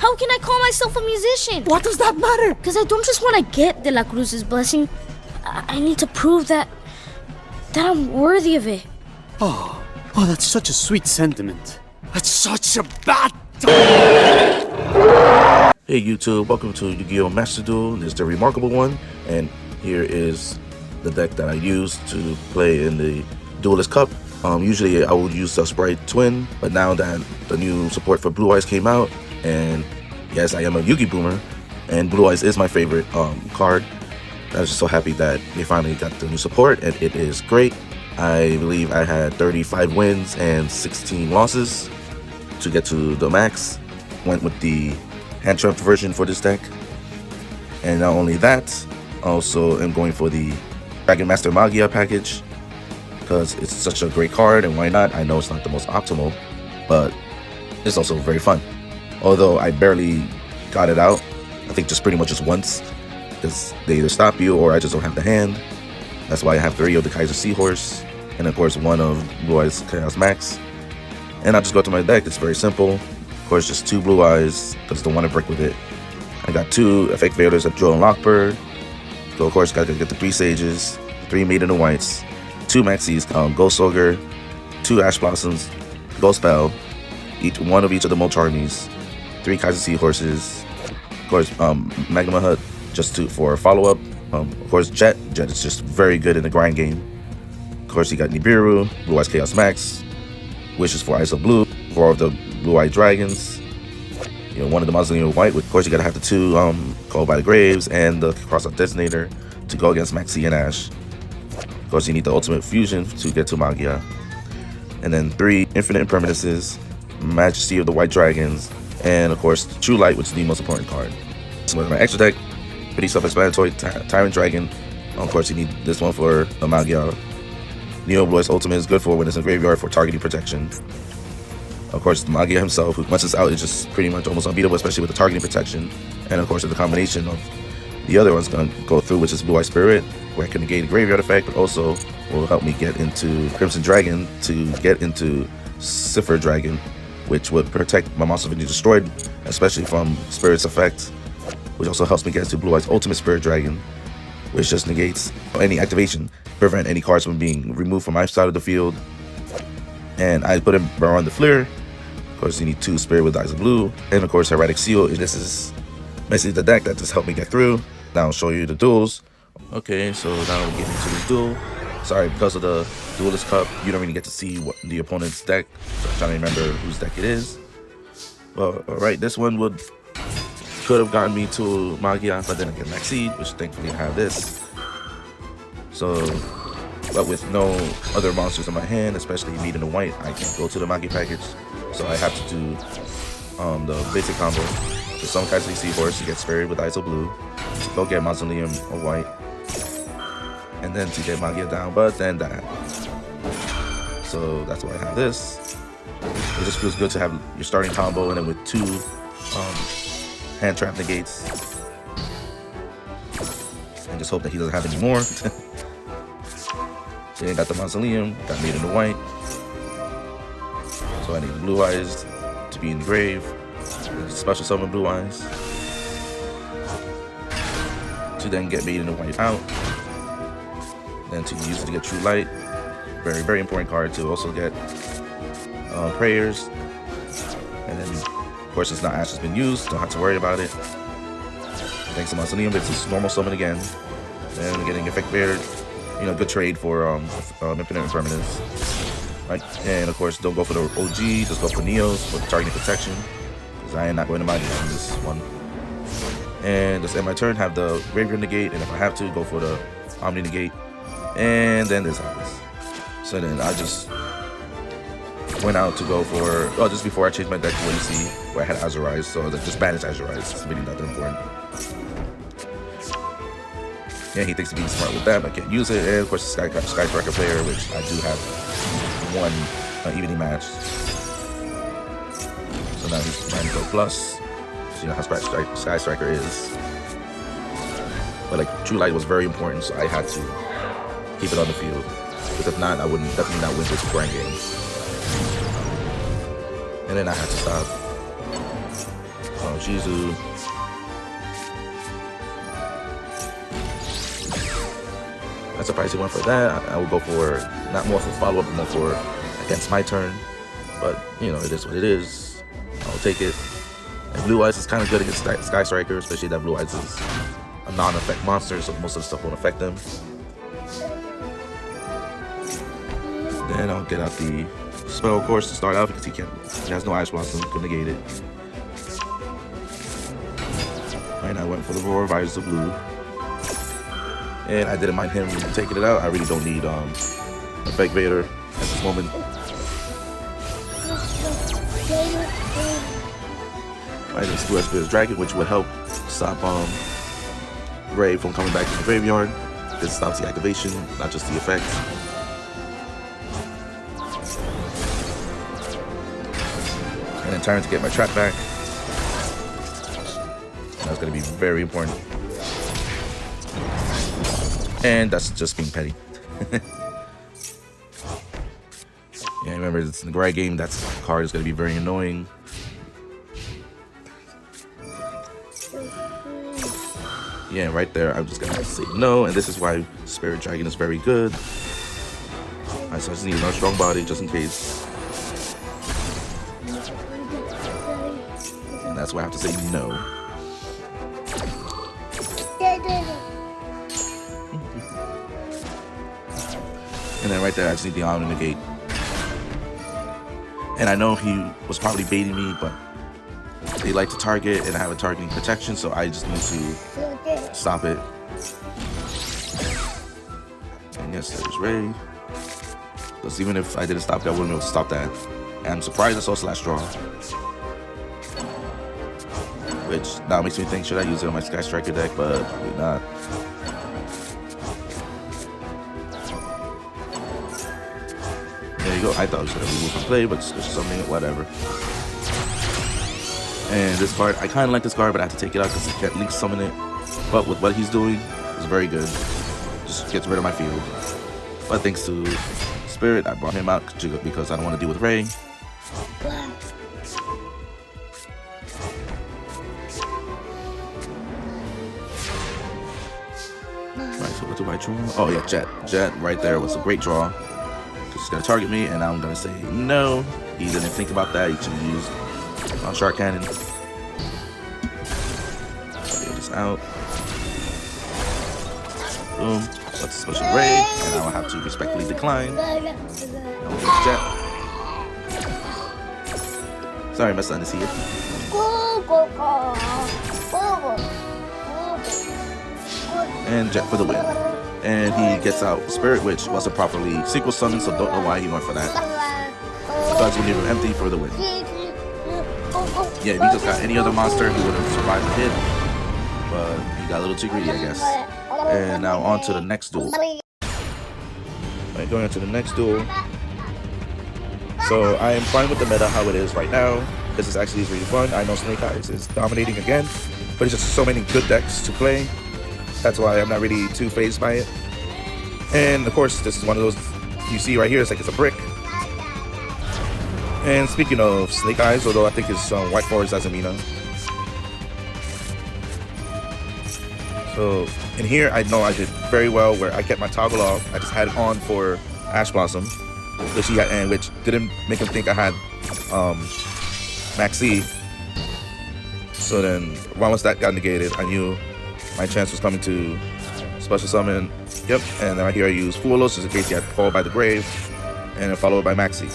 How can I call myself a musician? What does that matter? Because I don't just want to get De La Cruz's blessing. I need to prove that I'm worthy of it. Oh, that's such a sweet sentiment. That's such a bad Hey YouTube, welcome to Yu-Gi-Oh! MasterDuel. This is the remarkable one, and here is the deck that I use to play in the Duelist Cup. Usually I would use the Sprite Twin, but now that the new support for Blue Eyes came out, and yes, I am a Yu-Gi boomer, and Blue Eyes is my favorite card. I was just so happy that they finally got the new support, and it is great. I believe I had 35 wins and 16 losses to get to the max. Went with the hand trapped version for this deck, and not only that, also am going for the Dragon Master Magia package because it's such a great card, and why not? I know it's not the most optimal, but it's also very fun. Although I barely got it out, I think just pretty much just once, because they either stop you or I just don't have the hand. That's why I have 3 of the Kaiser Seahorse, and of course 1 of Blue Eyes Chaos Max. And I just go to my deck. It's very simple. Of course, just 2 Blue Eyes, because I don't want to break with it. I got 2 Effect Veilers of Duel and Lockbird. So of course, gotta get the 3 Sages, 3 Maiden and Whites, 2 Maxis, Ghost Ogre, 2 Ash Blossoms, Ghost Spell, one of each of the Mulch Armies, 3 Kaiser Seahorses, of course, Magma Hut, just for follow-up. Of course, Jet is just very good in the grind game. Of course, you got Nibiru, Blue Eyes Chaos Max, Wishes for Eyes of Blue, 4 of the Blue-Eyed Dragons, 1 of the Mausoleum of White. Of course, you gotta have the 2 Called by the Graves and the Cross-Out Designator to go against Maxi and Ash. Of course, you need the Ultimate Fusion to get to Magia. And then 3 Infinite Impermanences, Majesty of the White Dragons, and of course, True Light, which is the most important card. So with my extra deck, pretty self-explanatory. Tyrant Dragon, of course, you need this one for the Magia. Neo Blue-Eyes Ultimate is good for when it's in graveyard for targeting protection. Of course, the Magia himself, who once it's out, is just pretty much almost unbeatable, especially with the targeting protection. And of course, the combination of the other one's gonna go through, which is Blue Eye Spirit, where I can negate a graveyard effect, but also will help me get into Crimson Dragon to get into Cipher Dragon, which would protect my monster being destroyed, especially from Spirit's effect, which also helps me get into Blue Eyes Ultimate Spirit Dragon, which just negates any activation, prevent any cards from being removed from my side of the field. And I put in Baron the Flare. Of course, you need 2 Spirit with Eyes of Blue, and of course, Hieratic Seal. This is basically the deck that just helped me get through. Now I'll show you the duels. Okay, so now we'll get into this duel. Sorry, because of the Duelist Cup, you don't really get to see what the opponent's deck. So I'm trying to remember whose deck it is. Well, alright, this one could have gotten me to Magia, but then again, Maxi, which thankfully I have this. So, but with no other monsters in my hand, especially Maiden and White, I can't go to the Magia package. So I have to do the basic combo. So some Kaiser Seahorse to get Spirit with Eyes of Blue, to go get Mausoleum of White, and then to get Magia down, but then that happens. So that's why I have this. It just feels good to have your starting combo and then with 2 hand trap negates. And just hope that he doesn't have any more. Then got the Mausoleum, got Maiden in White. So I need Blue Eyes to be in the grave. Special summon Blue Eyes to then get Maiden in White out. Then to use it to get True Light. Very, very important card to also get Prayers. And then, of course, since now Ash has been used, don't have to worry about it. Thanks to Mausoleum, it's just normal summon again. And getting Effect Beard, good trade for Infinite Impermanence. Right? And of course, don't go for the OG, just go for Neos for targeting protection. Because I am not going to Magia on this one. And just end my turn, have the Graveyard negate, and if I have to, go for the Omni negate. And then this happens. So then I just went out to go for, just before I changed my deck to what you see, where I had Azurize, so I just banished Azurize. It's really not that important. Yeah, he thinks he's being smart with that, but I can't use it. And of course, the Skytracker player, which I do have 1 evening match. So now he's trying to go plus. So you know how Sky Striker is. But like True Light was very important, so I had to keep it on the field. Because if not, I would definitely not win this grind game. And then I had to stop Shizu. That's a pricey one for that. I would go for, not more for follow-up, but more for against my turn. But, you know, it is what it is. I'll take it. And Blue Eyes is kind of good against Sky Striker, especially that Blue Eyes is a non-effect monster, so most of the stuff won't affect them. Then I'll get out the spell, of course, to start out because he has no Ice Blossom to negate it. And I went for the Roar Visors of Blue. And I didn't mind him taking it out. I really don't need Effect Vader at this moment. I just do Spirit's Dragon, which would help stop Ray from coming back to the graveyard. It stops the activation, not just the effect. And in turn to get my trap back. That's going to be very important. And that's just being petty. Yeah, remember, it's in the right game. That card is going to be very annoying. Yeah, right there, I'm just going to say no. And this is why Spirit Dragon is very good. Alright, so I just need another strong body just in case. And that's why I have to say no. And then right there, I just need the Omni Negate. And I know he was probably baiting me, but they like to target, and I have a targeting protection, so I just need to stop it. And yes, there's Ray. Because even if I didn't stop that, I wouldn't be able to stop that. And I'm surprised I saw Slash Draw. Which now makes me think, should I use it on my Sky Striker deck? But probably not. There you go. I thought it was going to be moved from play, but switch something, whatever. And this card, I kind of like this card, but I have to take it out because he can't link summon it. But with what he's doing, it's very good. Just gets rid of my field. But thanks to Spirit, I brought him out because I don't want to deal with Ray. Right, so what do I draw? Oh yeah, Jet. Jet right there was a great draw. He's gonna target me, and I'm gonna say no. He didn't think about that. He should have used Shark Cannon. Get this out. Boom. That's a special Ray, and I will have to respectfully decline. Jet. Sorry, my son is here. And Jet for the win. And he gets out Spirit, which wasn't properly sequel summoned, so don't know why he went for that. Cards will leave him empty for the win. Yeah, if he just got any other monster, he would have survived the hit. But he got a little too greedy, I guess. And now on to the next duel. Alright, going into the next duel. So I am fine with the meta how it is right now. This is actually really fun. I know Snake Eyes is dominating again, but it's just so many good decks to play. That's why I'm not really too fazed by it. And of course, this is one of those you see right here. It's like it's a brick. And speaking of Snake Eyes, although I think it's White Forest Azamina. So in here, I know I did very well where I kept my toggle off. I just had it on for Ash Blossom, which he had, and which didn't make him think I had Max C. So then once that got negated, I knew my chance was coming to special summon. Yep, and right here I use Fulos just in case he had Fall by the Grave, and then followed by Maxi.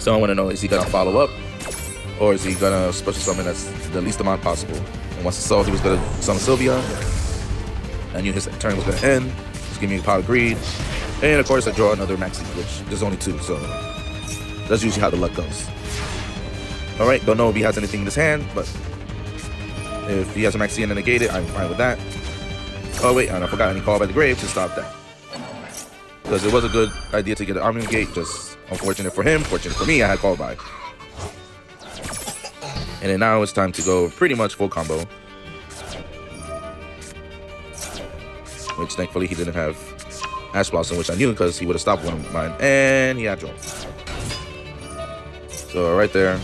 So I want to know, is he gonna follow up, or is he gonna special summon that's the least amount possible? And once I saw he was gonna summon Sylvia, I knew his turn was gonna end. Just give me a Power Greed, and of course I draw another Maxi, which there's only 2, so that's usually how the luck goes. All right, don't know if he has anything in his hand, but if he has a Maxi and then negate it, I'm fine with that. Oh wait, and I forgot any Call by the Grave to stop that. Because it was a good idea to get an Omni Negate, just unfortunate for him, fortunate for me, I had Call by. And then now it's time to go pretty much full combo. Which thankfully he didn't have Ash Blossom, which I knew because he would have stopped one of mine. And he had draw. So right there.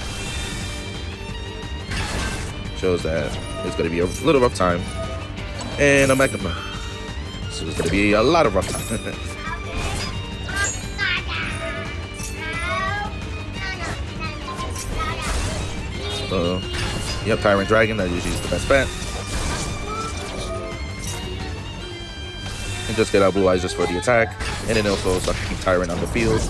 shows that it's going to be a little rough time. And a magnifier. So it's going to be a lot of rough time. So, yep, Tyrant Dragon, that usually is the best bet. And just get out Blue Eyes just for the attack. And then also start to keep Tyrant on the field.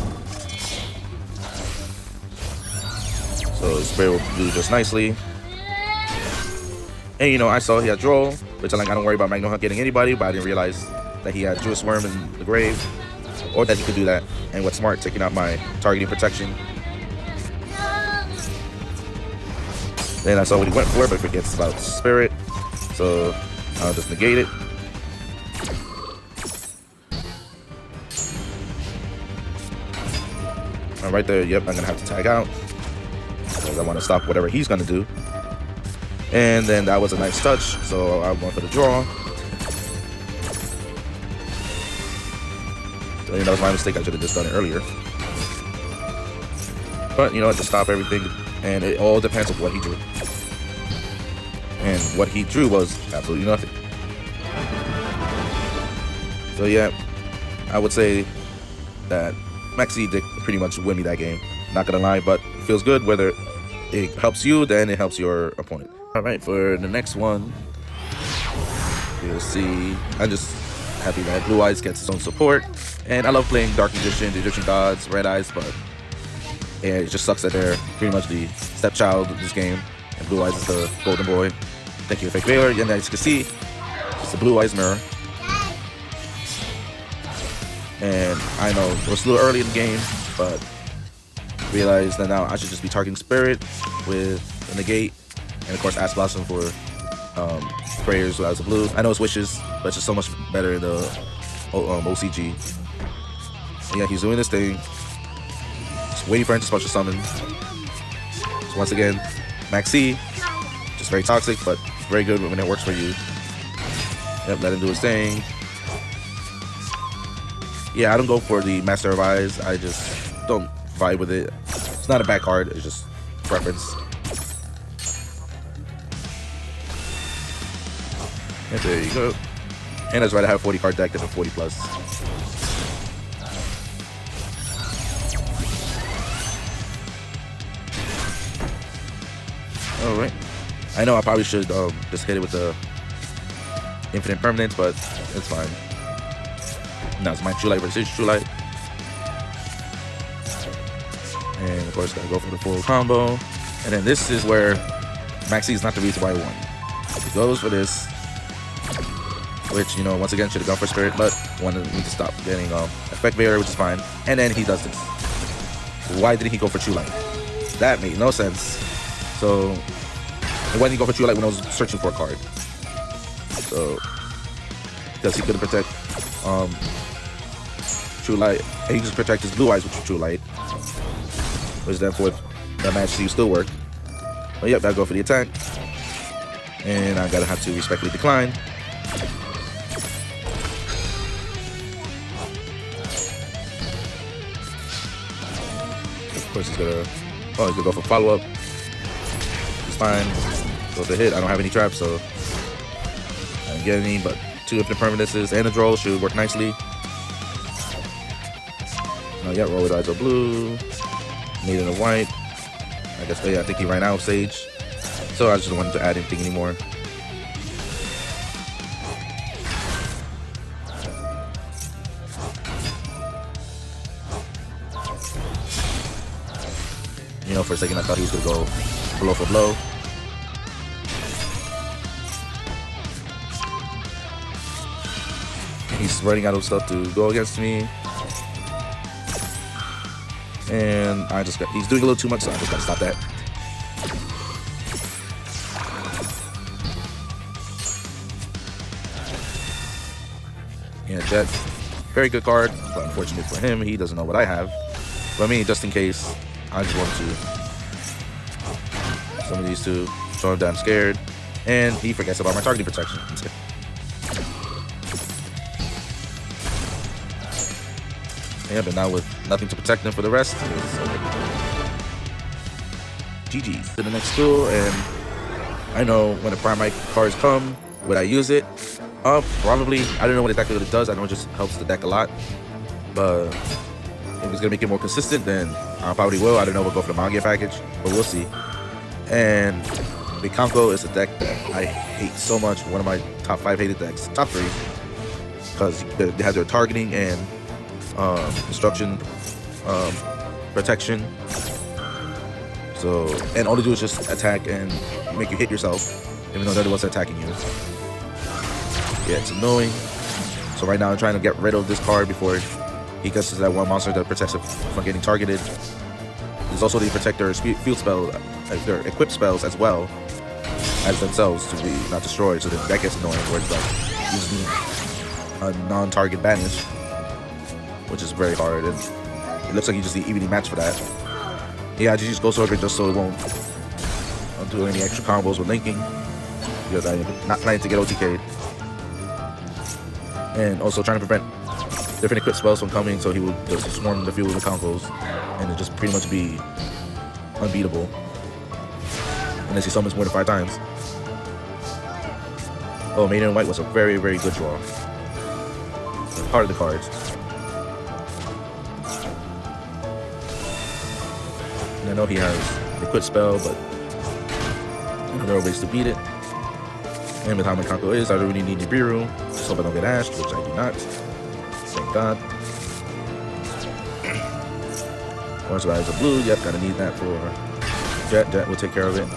So Spirit will do just nicely. And you know, I saw he had Duel, which I'm like, I don't worry about Magno getting anybody, but I didn't realize that he had Jewess Worm in the grave. Or that he could do that. And what's smart, taking out my targeting protection. Then I saw what he went for, but forgets about Spirit. So I'll just negate it. And right there, yep, I'm gonna have to tag out. Because I want to stop whatever he's gonna do. And then that was a nice touch, so I went for the draw. So, that was my mistake, I should have just done it earlier. But you know what, to stop everything, and it all depends on what he drew. And what he drew was absolutely nothing. So yeah, I would say that Maxi did pretty much win me that game. Not gonna lie, but it feels good. Whether it helps you, then it helps your opponent. Alright, for the next one, you'll see, I'm just happy that Blue Eyes gets its own support. And I love playing Dark Magician, the Egyptian Gods, Red Eyes, but yeah, it just sucks that they're pretty much the stepchild of this game. And Blue Eyes is the golden boy. Thank you, Fake Veiler. And as you can see, it's the Blue Eyes mirror. And I know it was a little early in the game, but realized that now I should just be targeting Spirit with a negate, and of course Ash Blossom for prayers as a blue. I know it's wishes, but it's just so much better in the OCG. And yeah, he's doing this thing. Just waiting for him to special summon. So once again, Maxi, just very toxic, but very good when it works for you. Yep, let him do his thing. Yeah, I don't go for the Master of Eyes. I just don't vibe with it. It's not a bad card. It's just preference. And there you go. And that's right. I have a 40 card deck. That's a 40 plus. All right. I know I probably should just hit it with the infinite permanence, but it's fine. Now it's my True Light versus True Light. And of course, gotta go for the full combo. And then this is where Maxi is not the reason why I won. He goes for this, which, you know, once again, should have gone for Spirit, but wanted me to stop getting Effect Barrier, which is fine. And then he does this. Why didn't he go for True Light? That made no sense. So, why didn't he go for True Light when I was searching for a card? So, because he couldn't protect True Light, and he just protect his Blue Eyes with True Light, which therefore that match still work. But yep, gotta go for the attack, and I gotta have to respectfully decline. Of course, he's gonna go for follow up. It's fine. Go to hit. I don't have any traps, so I didn't get any, but 2 infinite permanences and a draw should work nicely. Yeah, roll with eyes of blue, needed a white. I guess, yeah, I think he ran out of Sage, so I just don't want to add anything anymore. You know, for a second I thought he was gonna go blow for blow. He's running out of stuff to go against me. And he's doing a little too much, so I just gotta stop that. Yeah, Jet, very good card, but unfortunately for him, he doesn't know what I have. But me, just in case, I just want to some of these two, show him that I'm scared, and he forgets about my targeting protection. Yeah, but now with nothing to protect him for the rest, it's over. GG's to the next duel, and I know when the Primite cards come, would I use it? Probably. I don't know what exactly what it does. I know it just helps the deck a lot. But if it's gonna make it more consistent, then I probably will. I don't know. We'll go for the Manga package, but we'll see. And Bikanko is a deck that I hate so much. One of my top 5 hated decks, top 3, because they have their targeting and destruction, protection. So, and all they do is just attack and make you hit yourself, even though they're the ones attacking you. Yeah, it's annoying. So right now I'm trying to get rid of this card before he gets to that one monster that protects it from getting targeted. There's also the protector field spell, like their equipped spells as well as themselves to be not destroyed. So that gets annoying where it's like using a non-target banish, which is very hard. And it looks like you just need evenly match for that. Yeah, I just use Ghost Order just so it won't do any extra combos with linking, because I'm not planning to get OTK'd. And also trying to prevent different equipped spells from coming, so he will just swarm the field with the combos and it just pretty much be unbeatable unless he summons more than 5 times. Oh, Maiden in White was a very, very good draw. Part of the cards. And I know he has the quit spell, but there are ways to beat it. And with how my Kanko is, I don't really need Nibiru. Just hope I don't get ashed, which I do not. Thank God. Once I have a blue, yep, gotta need that for Jet. Jet will take care of it.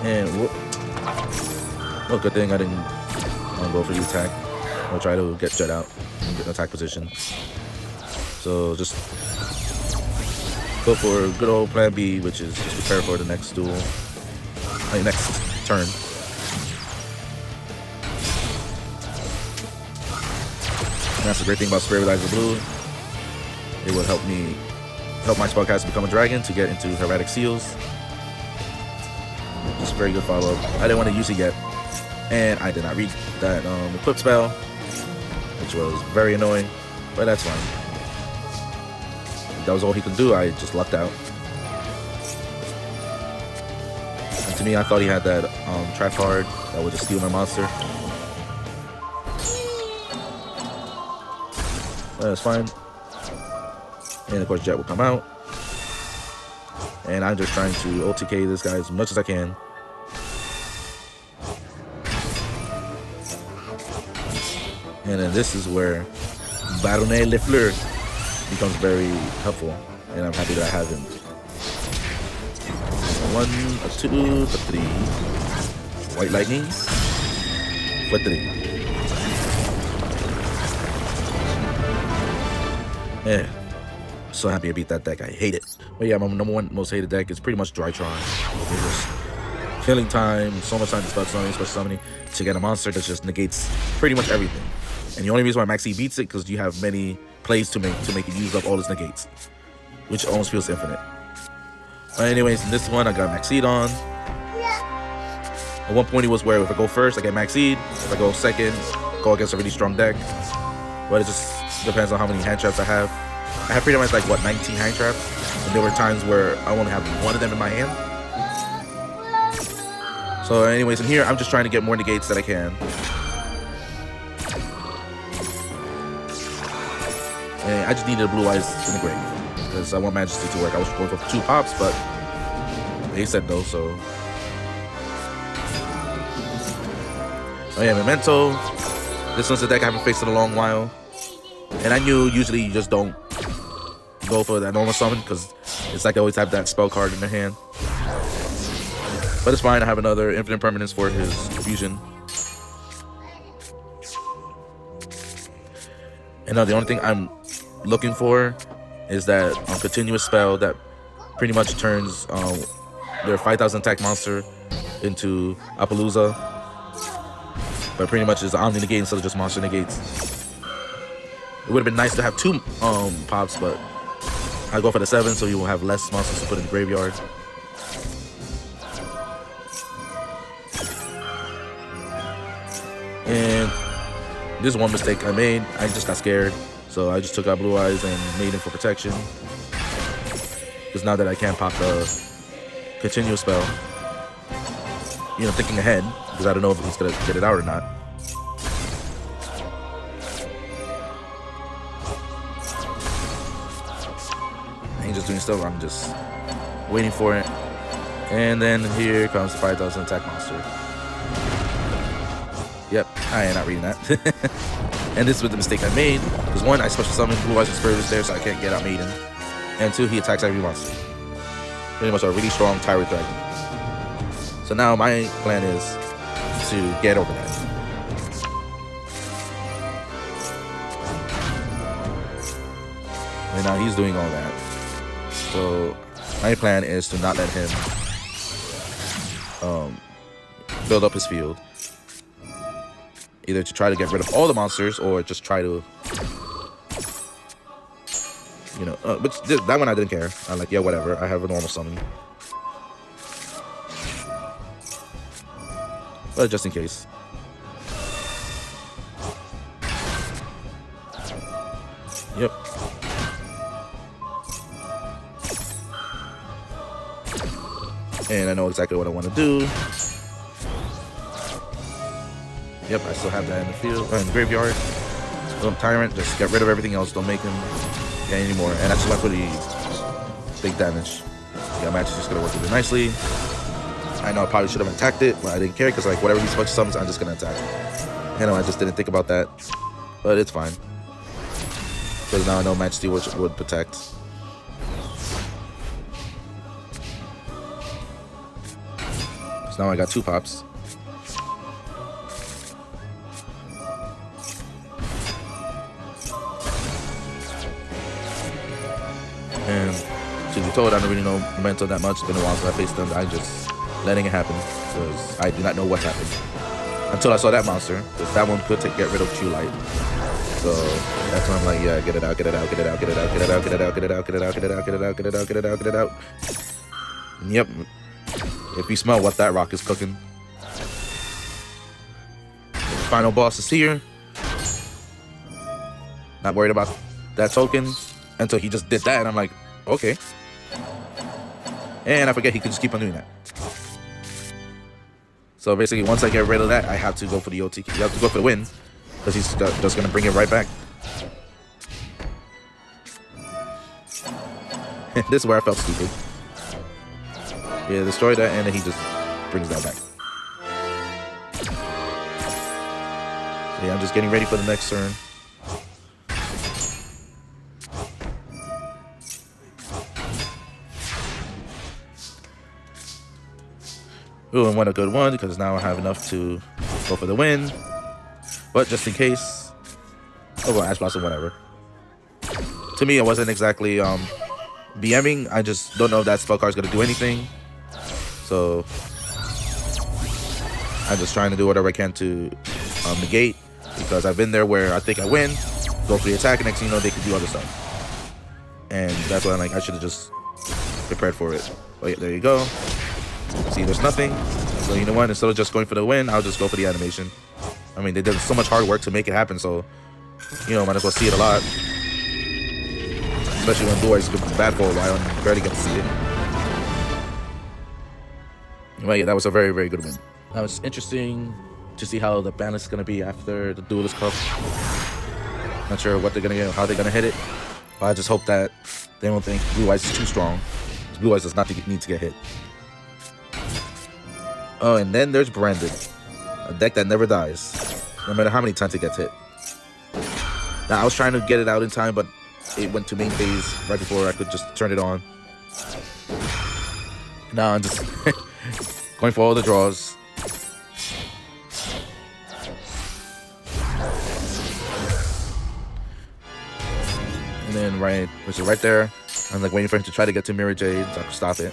And whoop. Well, good thing I didn't go for the attack. I'll try to get Jet out and get an attack position. So just go for a good old plan B, which is just prepare for the next duel. Next turn. And that's the great thing about Spirit Eyes of Blue. It will help my spellcaster become a dragon to get into Hermetic Seals. Just a very good follow-up. I didn't want to use it yet, and I did not read that equip spell, which was very annoying, but that's fine. If that was all he could do, I just lucked out. And to me, I thought he had that trap card that would just steal my monster. That's fine. And of course, Jet will come out. And I'm just trying to OTK this guy as much as I can. And then this is where Baronnet Le Fleur becomes very helpful. And I'm happy that I have him. 1, 2, 3. White Lightning. For 3. Yeah, so happy I beat that deck. I hate it. But yeah, my #1 most hated deck is pretty much Drytron. It's just killing time, so much time to spell summoning, special summoning to get a monster that just negates pretty much everything. And the only reason why Max E beats it because you have many plays to make it use up all its negates, which almost feels infinite. But anyways, in this one I got Max E'd on. At one point it was where if I go first, I get Max E'd. If I go second, go against a really strong deck. But it just depends on how many hand traps I have. I have pretty much like, what, 19 hand traps? And there were times where I only have one of them in my hand. So anyways, in here, I'm just trying to get more negates that I can. And I just needed a Blue Eyes in the grave, because I want Majesty to work. I was going for 2 pops, but they said no, so. Oh yeah, Memento. This one's a deck I haven't faced in a long while. And I knew usually you just don't go for that normal summon because it's like I always have that spell card in their hand. But it's fine, I have another infinite permanence for his fusion. And now the only thing I'm looking for is that continuous spell that pretty much turns their 5,000 attack monster into Appaloosa. But pretty much is Omni negate instead of just monster negates. It would have been nice to have 2 pops, but I go for the 7 so you will have less monsters to put in the graveyard. And this is one mistake I made. I just got scared, so I just took out Blue Eyes and made it for protection. because now that I can't pop the continuous spell, you know, thinking ahead, because I don't know if he's gonna get it out or not. And he's just doing stuff. I'm just waiting for it. And then here comes the 5,000 attack monster. Yep, I am not reading that. And this was the mistake I made. Because one, I special summoned Blue Eyes and Spirit is there, so I can't get out Maiden. And two, he attacks every monster. Pretty much a really strong Tyrant Dragon. So now my plan is to get over that. And now he's doing all that. So my plan is to not let him build up his field. Either to try to get rid of all the monsters or just try to, you know, but that one I didn't care. I'm like, yeah, whatever. I have a normal summon. But just in case. Yep. And I know exactly what I want to do. Yep, I still have that in the field, in the graveyard. Tyrant, just get rid of everything else. Don't make him get any more. And that's left with the big damage. Yeah, match is just gonna work really nicely. I know I probably should have attacked it, but I didn't care because like whatever he special summons, I'm just gonna attack. You know, I just didn't think about that, but it's fine. Because now I know Match Steal would protect. So now I got 2 pops. And to be told, I don't really know Memento that much. It's been a while since I faced them. I'm just letting it happen because I do not know what's happened until I saw that monster. Because that one could get rid of True Light. So that's when I'm like, yeah, get it out, get it out, get it out, get it out, get it out, get it out, get it out, get it out, get it out, get it out, get it out, get it out, get it out. Yep. If you smell what that rock is cooking. The final boss is here. Not worried about that token until he just did that, and I'm like, okay. And I forget he could just keep on doing that. So basically, once I get rid of that, I have to go for the OTK. You have to go for the win, because he's just going to bring it right back. This is where I felt stupid. Yeah, destroy that, and then he just brings that back. So yeah, I'm just getting ready for the next turn. Ooh, and what a good one, because now I have enough to go for the win. But just in case, oh well, Ash Blossom, whatever. To me, it wasn't exactly BMing. I just don't know if that spell card is gonna do anything. So I'm just trying to do whatever I can to negate, because I've been there where I think I win, go for the attack, and next thing you know, they could do other stuff. And that's why I'm like, I should have just prepared for it. But yeah, there you go. See, there's nothing. So you know what? Instead of just going for the win, I'll just go for the animation. I mean, they did so much hard work to make it happen, so you know, might as well see it a lot. Especially when Duel has been bad for a while and barely get to see it. But yeah, that was a very, very good win. Now it's interesting to see how the balance is gonna be after the Duelist Cup. Not sure what they're gonna get, how they're gonna hit it, but I just hope that they don't think Blue Eyes is too strong. Blue Eyes does not need to get hit. Oh, and then there's Branded, a deck that never dies, no matter how many times it gets hit. Now, I was trying to get it out in time, but it went to main phase right before I could just turn it on. Now I'm just going for all the draws. And then which is right there, I'm like waiting for him to try to get to Mirror Jade so I can stop it.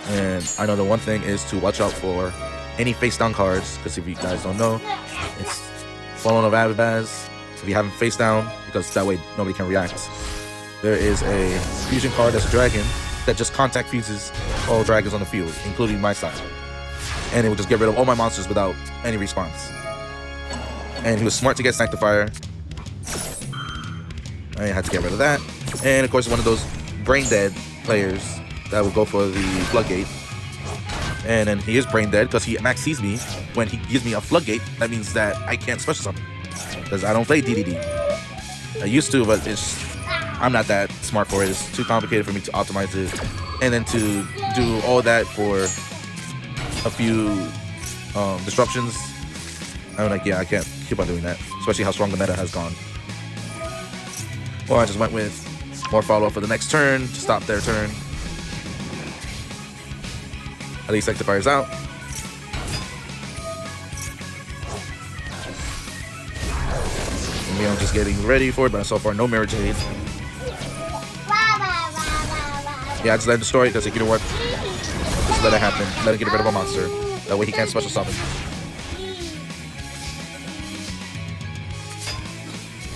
And I know the one thing is to watch out for any face down cards, because if you guys don't know, it's Fallen of Ababaz. If you have him face down, because that way nobody can react. There is a fusion card that's a dragon that just contact fuses all dragons on the field, including my side. And it will just get rid of all my monsters without any response. And he was smart to get Sanctifier. I had to get rid of that. And of course, one of those brain dead players that will go for the floodgate. And then he is brain dead because Max sees me. When he gives me a floodgate, that means that I can't special summon because I don't play DDD. I used to, but I'm not that smart for it. It's too complicated for me to optimize it, and then to do all that for a few disruptions. I'm like, yeah, I can't keep on doing that, especially how strong the meta has gone. Well, I just went with more follow-up for the next turn to stop their turn. At least Sector fires out. Maybe I'm just getting ready for it, but so far no Mirror Jade. Yeah, I just let him destroy it because you know what? Just let it happen. Let him get rid of a monster. That way he can't special summon.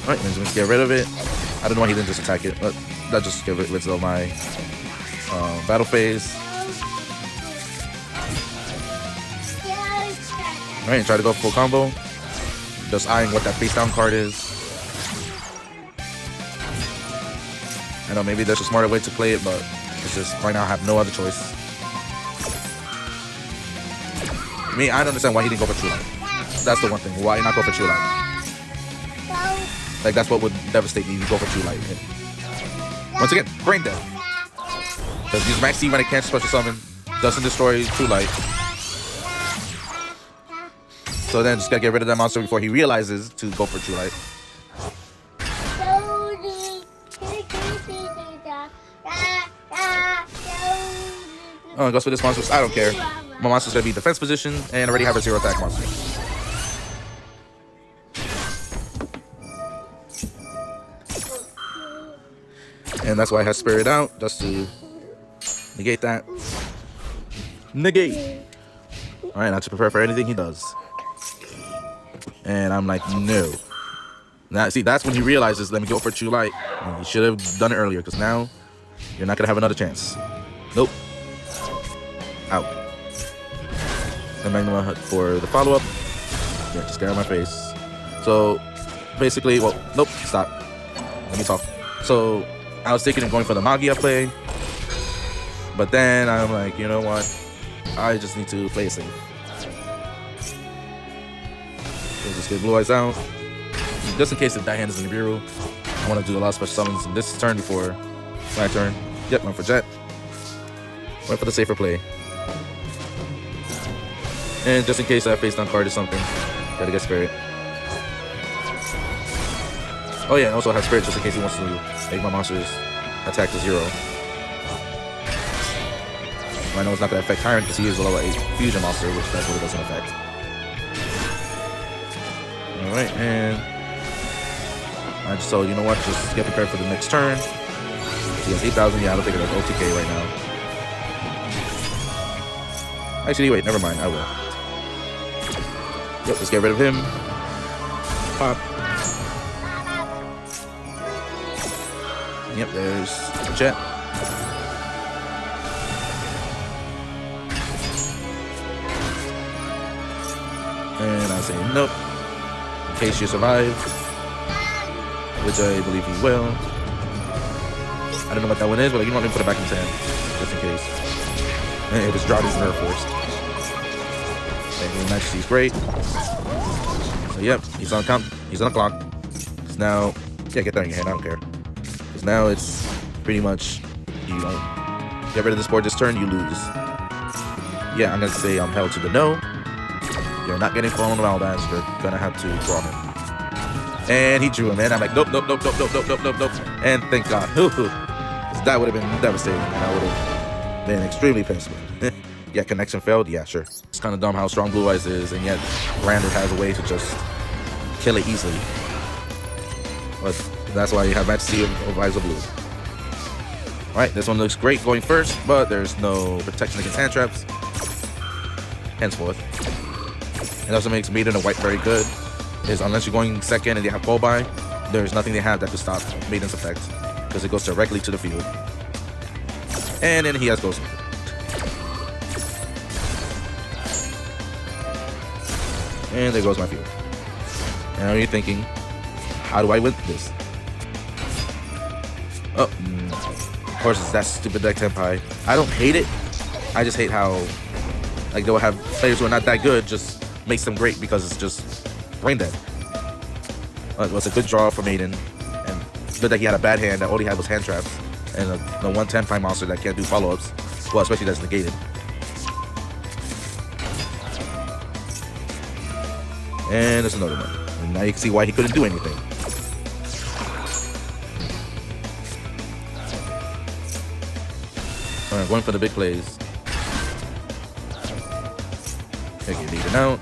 Alright, let's get rid of it. I don't know why he didn't just attack it, but that just get rid of my battle phase. Alright, try to go full combo. Just eyeing what that face down card is. I know maybe there's a smarter way to play it, but it's just right now I have no other choice. I mean, I don't understand why he didn't go for True Light. That's the one thing. Why not go for True Light? Like, that's what would devastate me. You go for True Light. Once again, brain dead. Because use Max C when it can't special summon. Doesn't destroy True Light. So then just gotta get rid of that monster before he realizes to go for True Light. Oh, it goes for this monster. I don't care. My monster's gonna be defense position and already have a 0 attack monster. And that's why I had Spirit out, just to negate that. Negate! Alright, now to prepare for anything he does. And I'm like, no. Now, see, that's when he realizes, let me go for True Light. And he should have done it earlier, because now you're not going to have another chance. Nope. Out. And Magnum for the follow-up. Yeah, just get out of my face. So, basically, well, nope, stop. Let me talk. So, I was thinking of going for the Magia play. But then I'm like, you know what? I just need to play it safe. So just get Blue Eyes out. Just in case the die hand is in the Nibiru. I want to do a lot of special summons in this turn before my turn. Yep, went for Jet. Went for the safer play. And just in case I face down card or something, gotta get Spirit. Oh yeah, I also have Spirit just in case he wants to make my monsters attack to 0. I know it's not gonna affect Tyrant because he is a level 8 fusion monster, which that's what it doesn't affect. Alright, and I just told you know what, just get prepared for the next turn. He has 8,000, yeah, I don't think it has OTK right now. Actually, wait, never mind, I will. Yep, let's get rid of him. Pop. Yep, there's the Jet. And I say nope. In case you survive. Which I believe he will. I don't know what that one is, but you want me to put it back in his hand. Just in case. And it was Drowdy's Nerve Force. And Majesty's great. So yep, he's on count. He's on the clock. Because now, yeah, get that in your hand, I don't care. Because now it's pretty much, you know, get rid of this board this turn, you lose. Yeah, I'm gonna say I'm held to the no. You're not getting fallen around as you're gonna have to draw him. And he drew him, and I'm like, nope, nope, nope, nope, nope, nope, nope, nope, nope. And thank God. That would have been devastating, and I would have been extremely pissed. Yeah, connection failed? Yeah, sure. It's kind of dumb how strong Blue Eyes is, and yet Rander has a way to just kill it easily. But that's why you have Majesty of Eyes of Blue. Alright, this one looks great going first, but there's no protection against hand traps. Henceforth. It also makes Maiden and White very good. Is unless you're going second and they have Pull By, there's nothing they have that could stop Maiden's effect. Because it goes directly to the field. And then he has Ghost. And there goes my field. And now you're thinking, how do I win this? Oh, of course it's that stupid deck Tenpai. I don't hate it. I just hate how like they'll have players who are not that good just makes them great because it's just brain dead. It was a good draw for Maiden, and good that he had a bad hand that all he had was hand traps and the one Tenpai monster that can't do follow-ups. Well, especially that's negated. And there's another one. And now you can see why he couldn't do anything. Alright, going for the big plays. Take your Maiden out.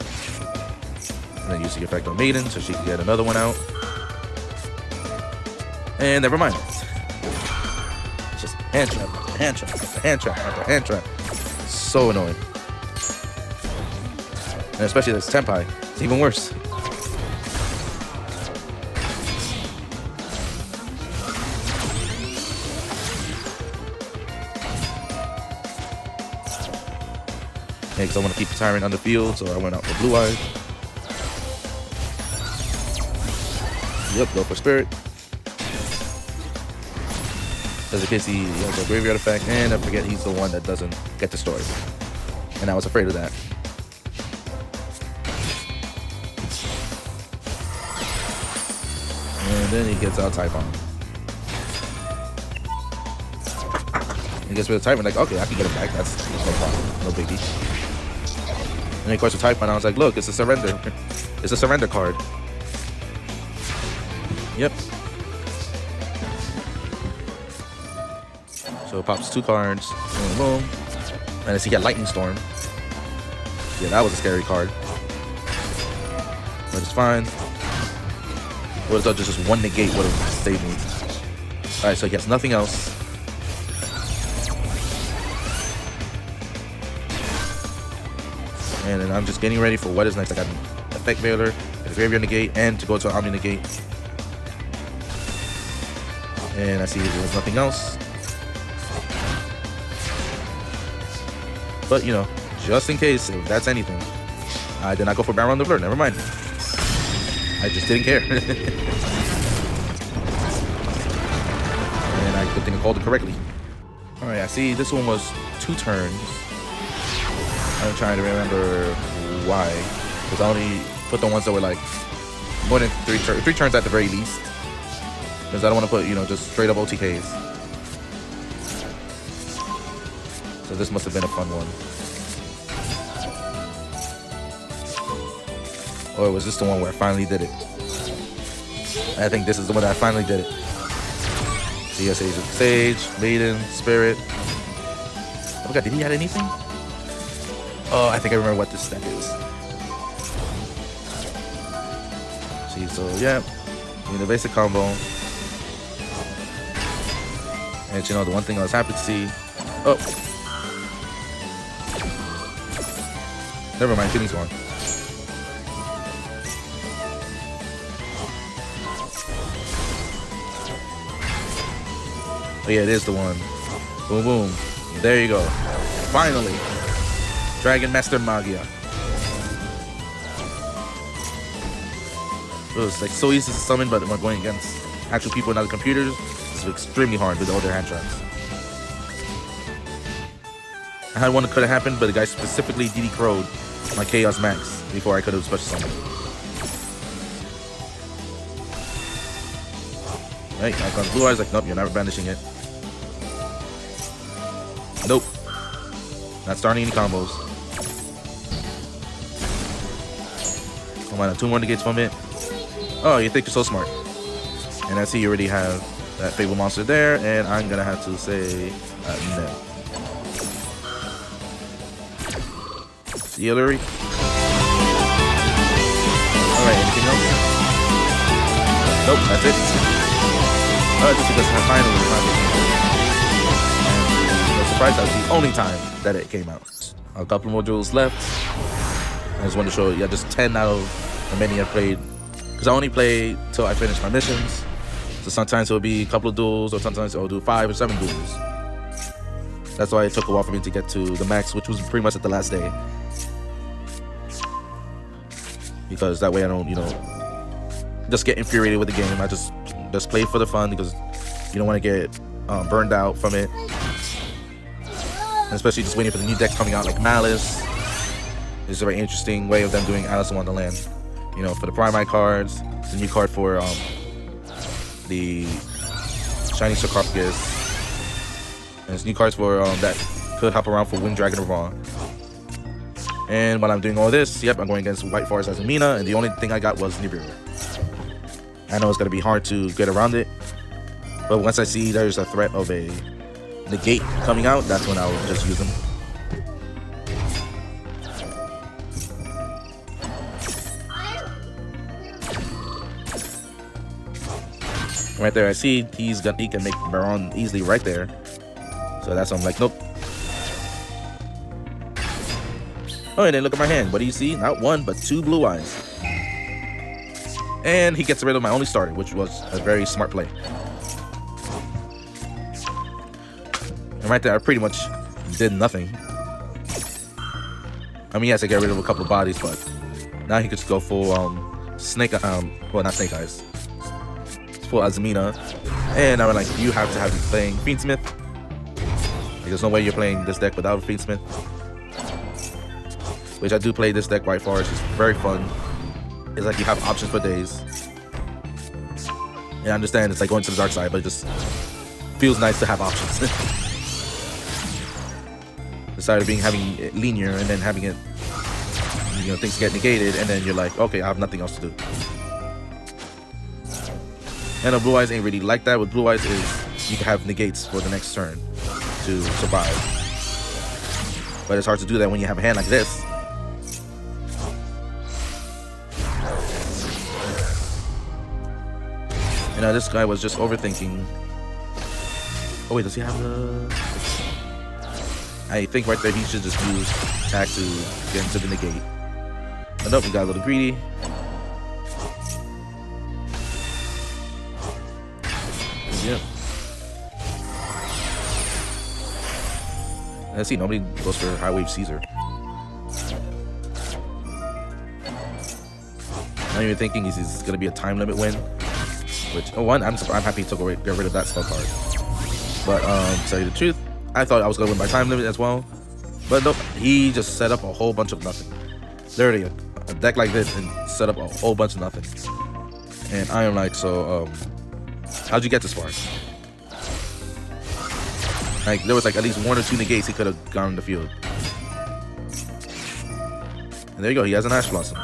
And then use the effect on Maiden so she can get another one out. And never mind. It's just hand trap, hand trap, hand trap, hand trap. So annoying. And especially this Tenpai. It's even worse. Yeah, because I want to keep the Tyrant on the field, so I went out for Blue Eyes. Yep, go for Spirit. Just in case he has a graveyard effect, and I forget he's the one that doesn't get destroyed. And I was afraid of that. And then he gets out Typhon. He gets rid of Typhon, like, okay, I can get him back. That's no problem, no biggie. And then of course with Typhon, I was like, look, it's a surrender. It's a surrender card. Yep. So it pops 2 cards. Boom, boom. And as he got Lightning Storm. Yeah, that was a scary card. But it's fine. What if just one negate would have saved me? Alright, so he has nothing else. And then I'm just getting ready for what is next. I got an Effect Veiler, a Graveyard Negate, and to go to an Omni Negate. And I see there's nothing else. But, you know, just in case, if that's anything, I did not go for Baron the Blur. Never mind. I just didn't care. And I good thing I called it correctly. Alright, I see this one was 2 turns. I'm trying to remember why. Because I only put the ones that were like more than 3 turns at the very least. Because I don't want to put, you know, just straight up OTKs. So this must have been a fun one. Or was this the one where I finally did it? I think this is the one that I finally did it. So yes, Sage, Maiden, Spirit. Oh my god, did he add anything? Oh, I think I remember what this deck is. See, so yeah, the basic combo. And you know, the one thing I was happy to see. Oh, never mind, Phoenix one. Oh yeah, it is the one. Boom, boom. There you go. Finally. Dragon Master Magia. It was like so easy to summon, but when going against actual people and other computers, it's extremely hard with all their hand traps. I had one that could have happened, but the guy specifically DD crowed my Chaos Max before I could have special summoned. Right, I got Blue Eyes, like, nope, you're never banishing it. Nope. Not starting any combos. Come on, 2 more negates from it. Oh, you think you're so smart. And I see you already have that Fable monster there, and I'm gonna have to say no. See you, Larry. Alright, anything else? Nope, that's it. Just because I finally surprised that was the only time that it came out. A couple more duels left. I just wanted to show you, yeah, just 10 out of the many I played. Because I only play till I finish my missions. So sometimes it'll be a couple of duels, or sometimes I'll do 5 or 7 duels. That's why it took a while for me to get to the max, which was pretty much at the last day. Because that way I don't, you know, just get infuriated with the game. I just play for the fun, because You don't want to get burned out from it. And especially just waiting for the new decks coming out like Malice. It's a very interesting way of them doing Alice in Wonderland. You know, for the Primite cards, the new card for the Shiny Sarcophagus. And it's new cards for that could hop around for Wind Dragon of Raw. And while I'm doing all this, yep, I'm going against White Forest Azumina, and the only thing I got was Nibiru. I know it's gonna be hard to get around it, but once I see there's a threat of a negate coming out, that's when I'll just use them. Right there, I see he can make Baron easily right there. So that's why I'm like, nope. Oh, and then look at my hand. What do you see? Not one, but 2 blue eyes. And he gets rid of my only starter, which was a very smart play. And right there, I pretty much did nothing. I mean, yes, I get rid of a couple of bodies, but now he could just go full snake. Well, not snake eyes. Full Azumina. And I'm like, you have to have me playing Fiendsmith. Like, there's no way you're playing this deck without Fiendsmith. Which I do play this deck, White Forest. It's very fun. It's like you have options for days. And I understand it's like going to the dark side, but it just feels nice to have options. Instead of having it linear and then having it, you know, things get negated, and then you're like, okay, I have nothing else to do. And the Blue Eyes ain't really like that. With Blue Eyes is you can have negates for the next turn to survive. But it's hard to do that when you have a hand like this. You know, this guy was just overthinking. Oh wait, does he have the... I think right there he should just use attack to get into the negate. But nope, we got a little greedy. Yep. Let's see, nobody goes for High Wave Caesar. I'm even thinking he's gonna be a time limit win. Which, oh, one, I'm happy to get rid of that spell card. But to tell you the truth, I thought I was gonna win by time limit as well. But nope, he just set up a whole bunch of nothing. Literally, a deck like this and set up a whole bunch of nothing. And I am like, so how'd you get this far? Like, there was like at least 1 or 2 negates he could have gone on the field. And there you go, he has an Ash Blossom.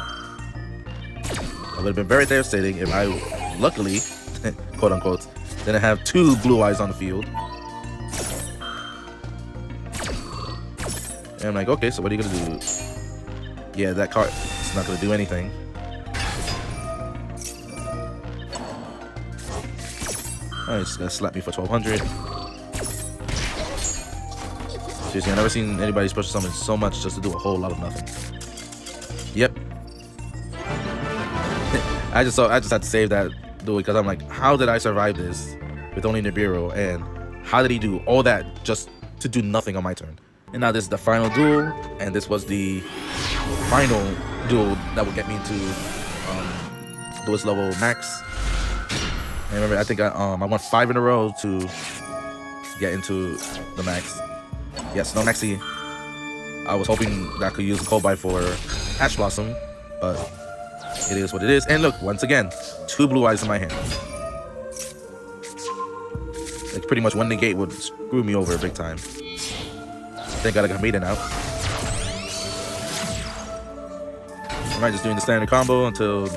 It would have been very devastating if I, luckily, quote unquote, didn't have 2 blue eyes on the field. And I'm like, okay, so what are you gonna do? Yeah, that card is not gonna do anything. Oh, he's gonna slap me for 1200. Seriously, I've never seen anybody special summon so much just to do a whole lot of nothing. Yep. I just had to save that duel because I'm like, how did I survive this with only Nibiru, and how did he do all that just to do nothing on my turn? And now this is the final duel, and this was the final duel that would get me into Duelist level max. And remember, I think I won 5 in a row to get into the max. Yes, no maxi. I was hoping that I could use a Cold Bite for Ash Blossom, but it is what it is. And look, once again, 2 blue eyes in my hand. Like, pretty much one negate would screw me over big time. Thank God I got made it out. I might just doing the standard combo until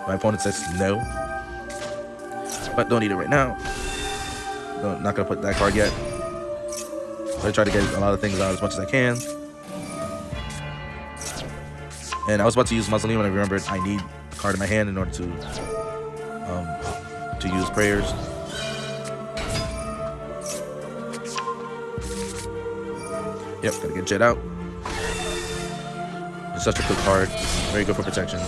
my opponent says no. But don't need it right now. No, not gonna put that card yet. I try to get a lot of things out as much as I can. And I was about to use Mausoleum, and I remembered I need a card in my hand in order to use prayers. Yep, gotta get Jet out. It's such a good card. Very good for protection.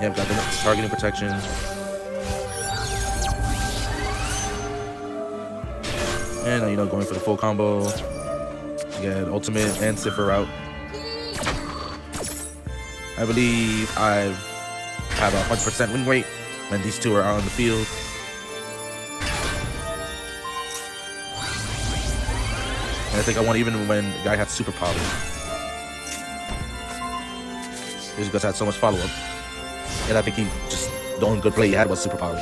Yep, got the targeting protection. And, you know, going for the full combo. Get Ultimate and Cipher out. I believe I have a 100% win rate when these two are out on the field. And I think I won even when the guy had super power. Just because I had so much follow-up. And I think he just, the only good play he had was super power.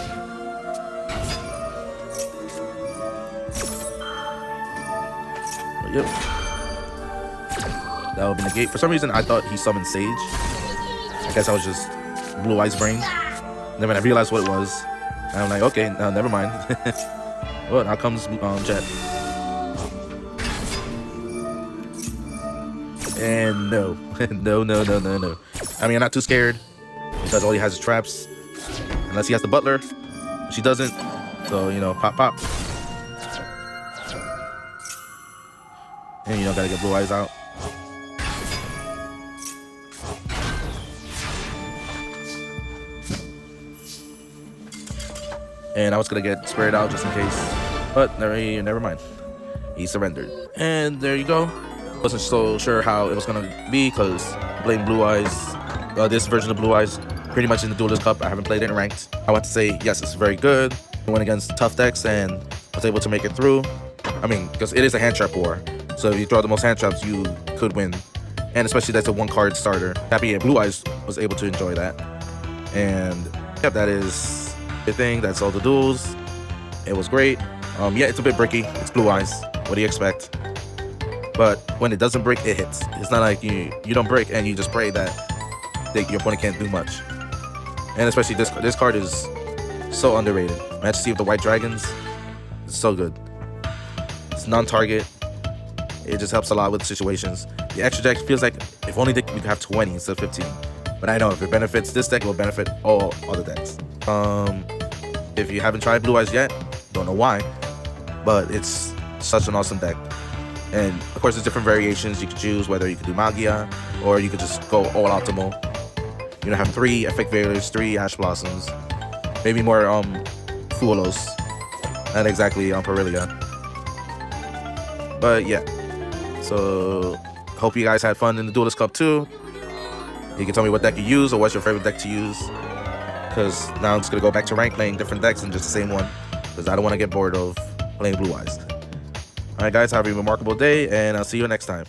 But yep. That would be the gate. For some reason, I thought he summoned Sage. I guess I was just Blue Eyes brain. Then when I realized what it was, and I'm like, okay, no, never mind. Well, now comes Jet. And no. no. I mean, I'm not too scared because all he has is traps. Unless he has the butler. She doesn't. So, you know, pop. And, you know, gotta get Blue Eyes out. And I was gonna get sprayed out just in case. But never mind. He surrendered. And there you go. Wasn't so sure how it was gonna be because playing Blue Eyes, this version of Blue Eyes, pretty much in the Duelist Cup. I haven't played it in ranked. I want to say yes, it's very good. I went against tough decks and was able to make it through. I mean, because it is a hand trap war, so if you throw the most hand traps, you could win. And especially that's a one-card starter. Happy Blue Eyes was able to enjoy that. And yeah, that is the thing. That's all the duels. It was great. Yeah, it's a bit bricky. It's Blue Eyes. What do you expect? But when it doesn't break, it hits. It's not like you don't break and you just pray that your opponent can't do much. And especially this card is so underrated. Majesty of the White Dragons. It's so good. It's non-target. It just helps a lot with situations. The extra deck feels like if only we could have 20 instead of 15. But I know if it benefits this deck, it will benefit all other decks. If you haven't tried Blue Eyes yet, don't know why, but it's such an awesome deck. And of course, there's different variations you could choose, whether you could do Magia or you could just go all optimal. You know, have 3 FFVIs, 3 Ash Blossoms, maybe more Fuelos, not exactly Perilia. But yeah, so hope you guys had fun in the Duelist Cup too. You can tell me what deck you use or what's your favorite deck to use, because now I'm just gonna go back to rank playing different decks than just the same one, because I don't want to get bored of playing Blue Eyes. Alright guys, have a remarkable day, and I'll see you next time.